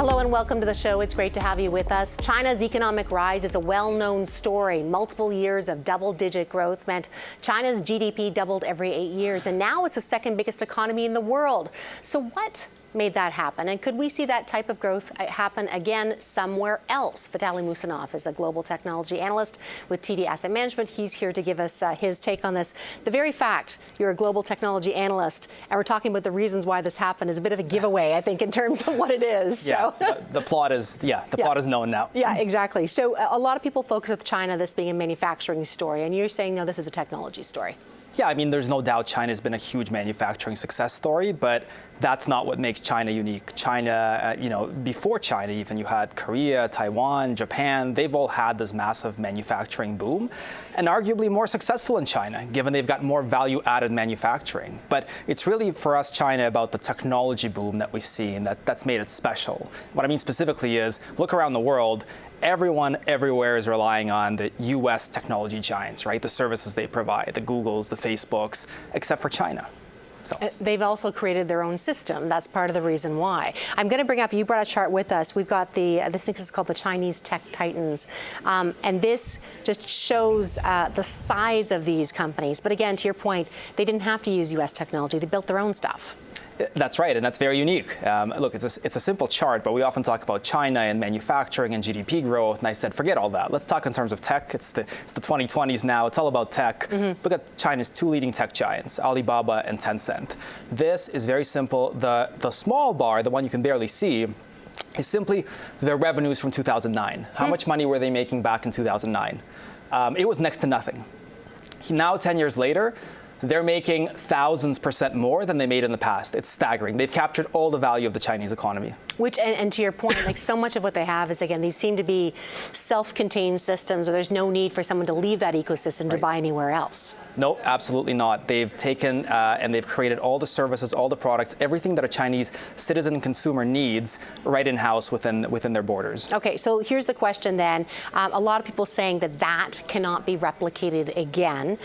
Hello and welcome to the show. It's great to have you with us. China's economic rise is a well-known story. Multiple years of double-digit growth meant China's GDP doubled every 8 years, and now it's the second biggest economy in the world. So what made that happen? And could we see that type of growth happen again somewhere else? Vitali Mossounov is a global technology analyst with TD Asset Management. He's here to give us his take on this. The very fact you're a global technology analyst and we're talking about the reasons why this happened is a bit of a giveaway, I think, in terms of what it is. Yeah, so. the plot is known now. Yeah, exactly. So a lot of people focus with China, this being a manufacturing story, and you're saying, no, this is a technology story. Yeah, I mean, there's no doubt China's been a huge manufacturing success story, but that's not what makes China unique. China, before China even, you had Korea, Taiwan, Japan. They've all had this massive manufacturing boom, and arguably more successful in China, given they've got more value-added manufacturing. But it's really, for us, China, about the technology boom that we've seen that's made it special. What I mean specifically is, look around the world, everyone everywhere is relying on the U.S. technology giants, right? The services they provide, the Googles, the Facebooks, except for China. So. They've also created their own system. That's part of the reason why. I'm going to bring up, you brought a chart with us. We've got this is called the Chinese Tech Titans. And this just shows the size of these companies. But again, to your point, they didn't have to use U.S. technology. They built their own stuff. That's right, and that's very unique. Look, it's a simple chart, but we often talk about China and manufacturing and GDP growth, and I said, forget all that. Let's talk in terms of tech. It's the 2020s now. It's all about tech. Look at China's two leading tech giants, Alibaba and Tencent. This is very simple. The small bar, the one you can barely see, is simply their revenues from 2009. How much money were they making back in 2009? It was next to nothing. Now, 10 years later, they're making thousands% more than they made in the past. It's staggering. They've captured all the value of the Chinese economy. Which, and to your point, like so much of what they have is, again, these seem to be self-contained systems where there's no need for someone to leave that ecosystem to buy anywhere else. No, absolutely not. They've taken and they've created all the services, all the products, everything that a Chinese citizen and consumer needs right in-house within their borders. Okay, so here's the question then. A lot of people saying that cannot be replicated again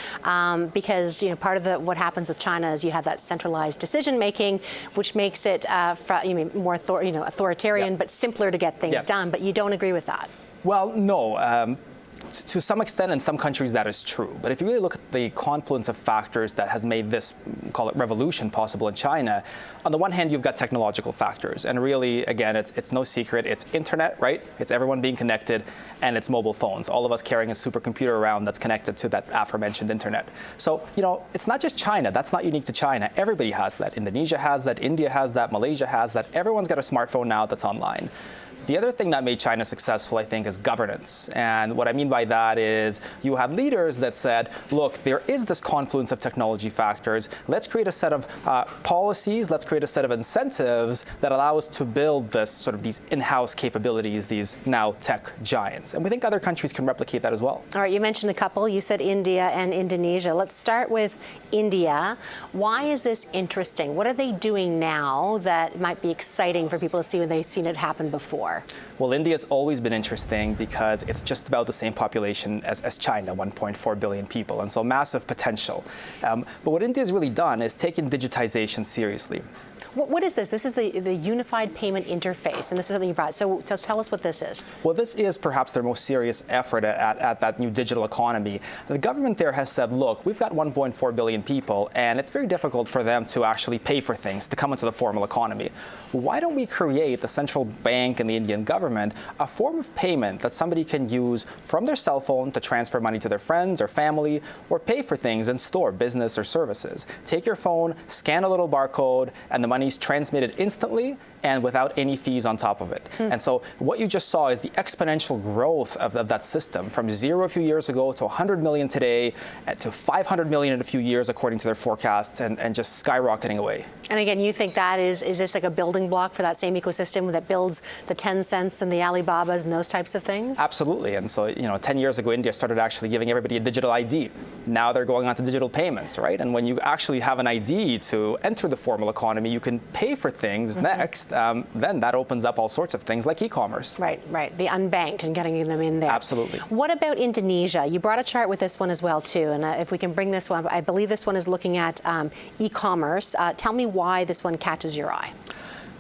because, part of what happens with China is you have that centralized decision-making, which makes it more authoritarian, but simpler to get things done. But you don't agree with that? Well, no. To some extent, in some countries, that is true. But if you really look at the confluence of factors that has made this, call it revolution, possible in China, on the one hand, you've got technological factors. And really, again, it's no secret. It's internet, right? It's everyone being connected, and it's mobile phones. All of us carrying a supercomputer around that's connected to that aforementioned internet. So, it's not just China. That's not unique to China. Everybody has that. Indonesia has that. India has that. Malaysia has that. Everyone's got a smartphone now that's online. The other thing that made China successful, I think, is governance. And what I mean by that is you have leaders that said, look, there is this confluence of technology factors. Let's create a set of policies. Let's create a set of incentives that allow us to build these in-house capabilities, these now tech giants. And we think other countries can replicate that as well. All right, you mentioned a couple. You said India and Indonesia. Let's start with India. Why is this interesting? What are they doing now that might be exciting for people to see when they've seen it happen before? Well, India's always been interesting because it's just about the same population as China, 1.4 billion people, and so massive potential. But what India's really done is taken digitization seriously. What is this? This is the unified payment interface, and this is something you brought. So tell us what this is. Well, this is perhaps their most serious effort at that new digital economy. The government there has said, look, we've got 1.4 billion people, and it's very difficult for them to actually pay for things, to come into the formal economy. Why don't we create, the central bank and the Indian government, a form of payment that somebody can use from their cell phone to transfer money to their friends or family, or pay for things in store, business or services. Take your phone, scan a little barcode, and the money's transmitted instantly and without any fees on top of it. And so what you just saw is the exponential growth of that system from 0 a few years ago to 100 million today to 500 million in a few years according to their forecasts and just skyrocketing away. And again, you think that is this like a building block for that same ecosystem that builds the Tencents and the Alibabas and those types of things? Absolutely. And so, 10 years ago, India started actually giving everybody a digital ID. Now they're going on to digital payments, right? And when you actually have an ID to enter the formal economy, you can pay for things next. Then that opens up all sorts of things like e-commerce. Right. The unbanked and getting them in there. Absolutely. What about Indonesia? You brought a chart with this one as well, too. And if we can bring this one, I believe this one is looking at e-commerce. Tell me why this one catches your eye.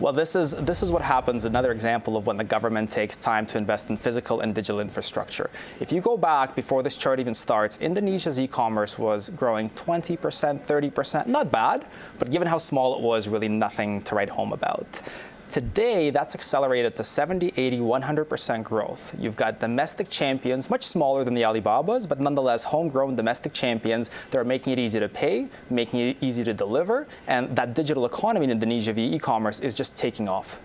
Well, this is what happens, another example of when the government takes time to invest in physical and digital infrastructure. If you go back before this chart even starts, Indonesia's e-commerce was growing 20%, 30%, not bad, but given how small it was, really nothing to write home about. Today, that's accelerated to 70, 80, 100% growth. You've got domestic champions, much smaller than the Alibabas, but nonetheless homegrown domestic champions that are making it easy to pay, making it easy to deliver, and that digital economy in Indonesia via e-commerce is just taking off.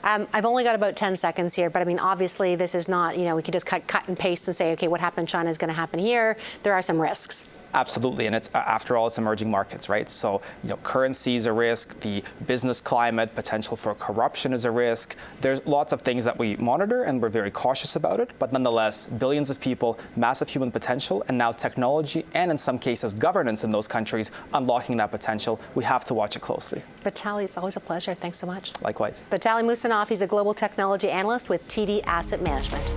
I've only got about 10 seconds here, but I mean, obviously this is not, we can just cut and paste and say, okay, what happened in China is going to happen here. There are some risks. Absolutely, and it's after all, it's emerging markets, right? So, currency is a risk, the business climate, potential for corruption is a risk. There's lots of things that we monitor, and we're very cautious about it. But nonetheless, billions of people, massive human potential, and now technology, and in some cases, governance in those countries unlocking that potential. We have to watch it closely. Vitali, it's always a pleasure. Thanks so much. Likewise. Vitali Mossounov, he's a global technology analyst with TD Asset Management.